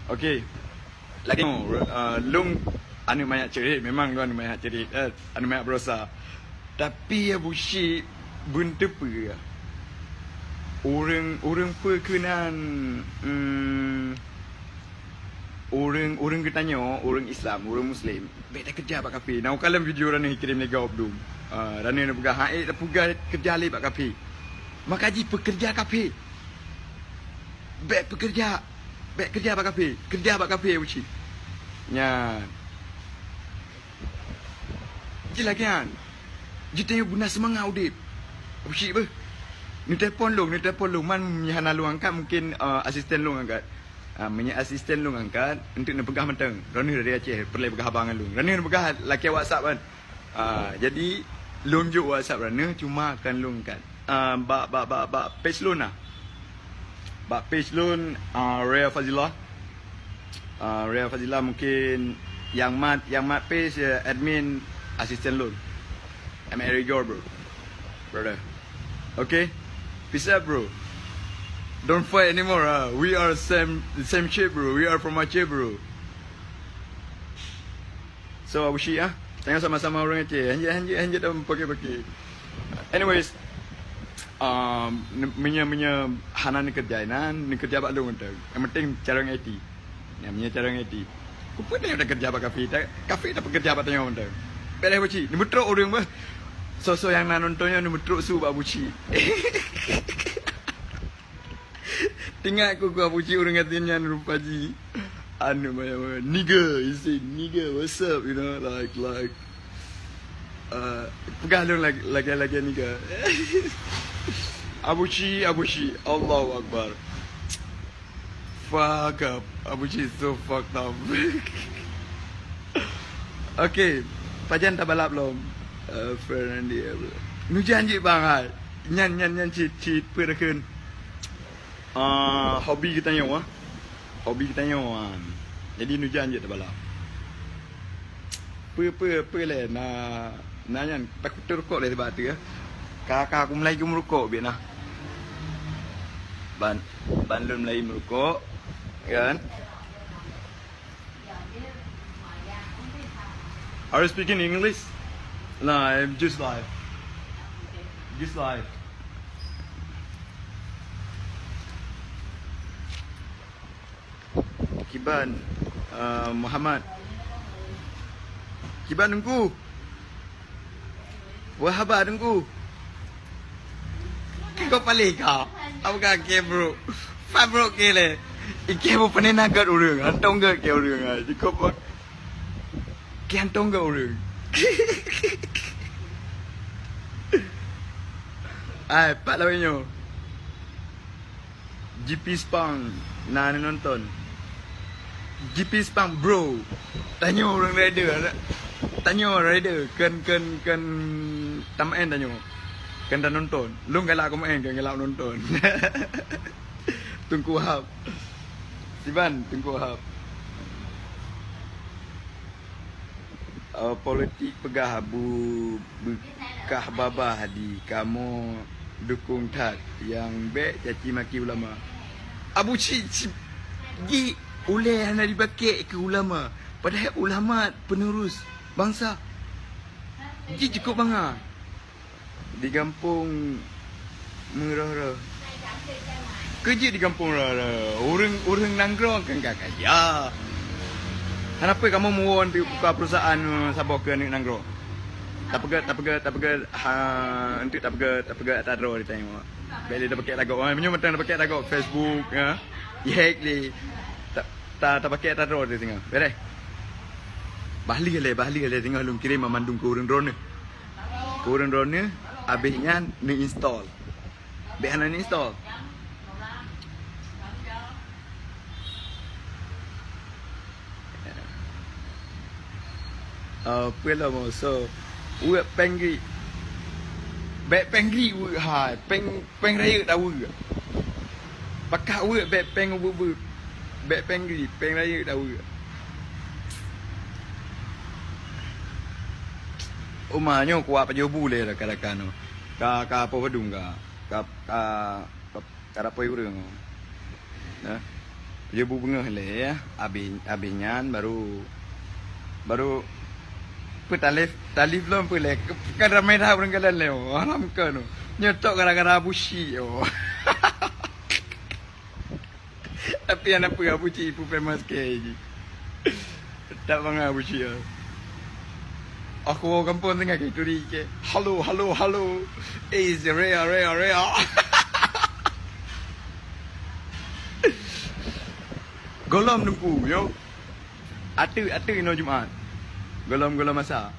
Okey. Lagi lung anu banyak cerit, memang lu anu banyak cerit, anu banyak berosa. Tapi ya bushi buntu apa? Orang perkenan orang ketanya, orang Islam, orang Muslim, beda kerja pak kafe. Now kalau video rana kirim lega obdum. Rana nak pegah haid tak pegah kerja le pak kafe. Makaji pekerja kafe. Bek pekerja. Bek kerja pak kafe. Kerja pak kafe uci. Nya. Gila kan? Jitanya guna semangat udip. Uci apa? Ni telefon lu man nyahana lu angkat mungkin asisten lu angkat. Menyak asisten lu angkat untuk nak pegah mentang. Rani dari Aceh perlu pegah abangan lu. Rani nak pegah laki WhatsApp kan. Jadi lunjuk WhatsApp Rani cuma akan lu angkat. Page loan lah. Page loan Raya Fazilah. Raya Fazilah mungkin yang mat page admin asisten loan. I'm Eric bro. Brother. Okay? Peace out bro. Don't fight anymore. We are the same shape bro. We are from Aceh bro. So Abu Syih tengok sama-sama orang Aceh. Hanjit dah pakai. Anyways, Menya Hanan ni kerja ni kerja bak lu untuk. Yang penting cara ngati. Yang punya cara ngati. Ku pun dah kerja bak kafe dah pekerja bak tanya untuk. Belah buci. Ni betul orang bah. So yang nak nontonnya ni betul su bak buci. Tengok aku buci orang katanya rupa ji. Anu macam nigga, you say nigga, what's up, you know, like pegah lu lagi nigga. Abuci, Allahu Akbar. Fuck up. Abuci is so fucked up. Okay, pajan tak balap belum? Fernandi. Nu janji bang hai. Nyan cheat perken. Hobi kita nyawa. Jadi nu janji tak balap. Apa le na nyan takut terukok le sebab tu ya. Kakak aku Melayu merokok biar nah. Ban lu Melayu merokok kan? Are you speaking English? No, I'm just live. Kiban Muhammad. Kiban tunggu. Wahaba tunggu. Kau paling kau. Apa kau bro? Fat bro kele. Ike mo paninagat urang. Antong ga ke urang. Jiko pa. Ke antong ga urang. Ay, Pak Lawenyo. GP Spang na nonton. GP Spang bro. Tanya orang rider. Kan tamain tanya. Kan dah nonton. Lu galak aku main kan galak nonton. Tunggu hab. Siban tunggu hab. Politik pegah bekah babah di kamu dukung tak yang baik caci maki ulama. Abu Syih gi oleh hana dipakai ke ulama. Padahal ulama penerus bangsa. Gi cukup bangga. Di kampung Merah. Kerja di kampung Merah. Orang nanggrong kan kakak. Ya. Kenapa kamu mau buka perusahaan Sabah ke nanggrong? Tak pegat. Untuk tak pegat tak draw ditanya. Beli dah pakai lagu. Punya mentang dah pakai lagu Facebook ya. Hack ni. Tak pakai tak draw dia tengah. Beres. Bahli le tengah lu kirim mandung ke orang drone. Ke orang drone habisnya ni install. Behana ni install. Pela mo so uat pengri bet pengri uat hai peng raya dah uat pakak uat bet peng ubu bet pengri peng raya dah uat umahnya kuat pajobu le kadang-kadang ka apa pedung ka apa ureung nah Dia berbengah le ya. Abinyan baru talif belum boleh. Kan ramai dah orang kalan le. Alam kan. Nyetok gara-gara busi yo. Tapi anak apa busi ibu famous ke ji. Tak bangga busi ya. Aku kampung tengah gitu di ke. Halo. Is rea. Golom nunggu yo. Atu ino Jumaat. Golom masa.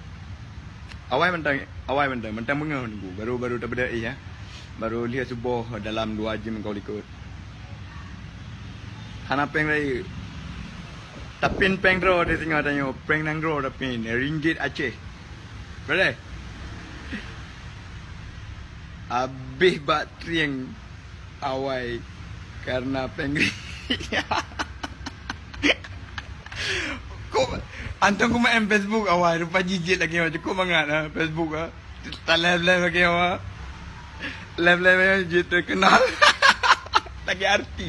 Awai mentang bengah nunggu. Baru tak berdaya ya. Baru lihat subuh dalam 2 jam kau ikut. Hana peng rai. Tapin peng dro dia tengah tanya peng nang dro tapin ringgit Aceh. Boleh? Habis bateri yang awai karena peng. Antum ku main Facebook awal rupa jijik lagi macam kau mangat lah Facebook ah. Tak live lagi awal. Live je terkenal. Lagi arti.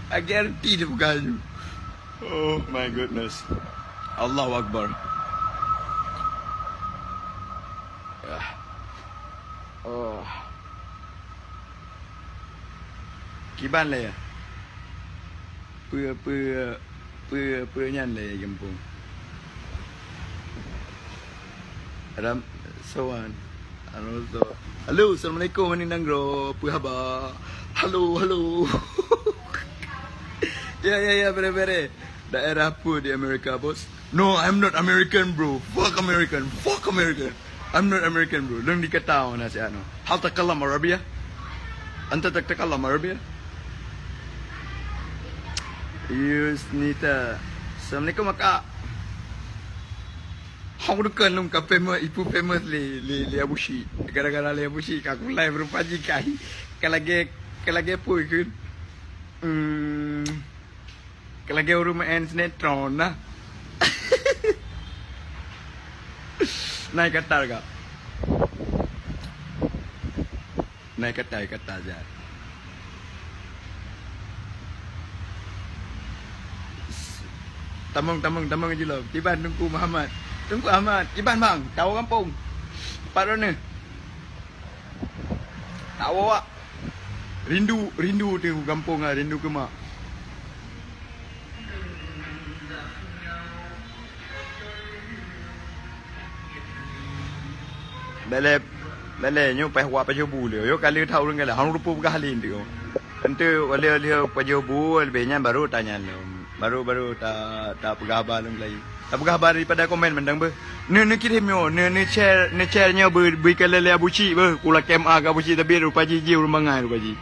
Lagi arti dia bukan. Oh my goodness. Allahu Akbar. Oh. Kiban lah ya. Apa nyan le kampung. Ram Sawan. Halo, Assalamualaikum Mani Nanggro. Apa khabar? Halo. Ya, bere. Daerah apa di Amerika, bos? No, I'm not American, bro. Fuck American. I'm not American, bro. Lang dikataw na si ano. Hal takalam Arabia? Anta takalam Arabia? Yusnita. Assalamualaikum Kak. Hang dukan lum ka famous ibu famous le abushi. Gara-gara le abushi ka aku live rupa jikai. Kalage apa ke? Kalage rumah sinetron nah. Naik katar Kak. Naik katar aja. Tamang je lah. Iban Tungku Muhammad. Tungku Ahmad. Iban bang. Tahu kampung. Empat mana? Tahu awak. Rindu tu kampung lah. Rindu ke mak. Bale nyupai huak pajobu dia. Yo kali tahu dengan lah. Hang rupa berhalin tu. Tentu wala pajobu lebihnya baru tanya lu. Baru tak pegahbar lagi. Tak pegahbar daripada komen mendang ber. Ne kirim yo, ne share-nya berikan lele abuci ber. Kula KMA ke abuci tapi rupa ji rumbangai rupa ji.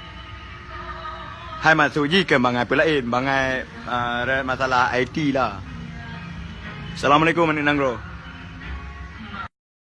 Hai masuk ji ke bangai pelain, bangai masalah IT lah. Assalamualaikum Mani Nanggro.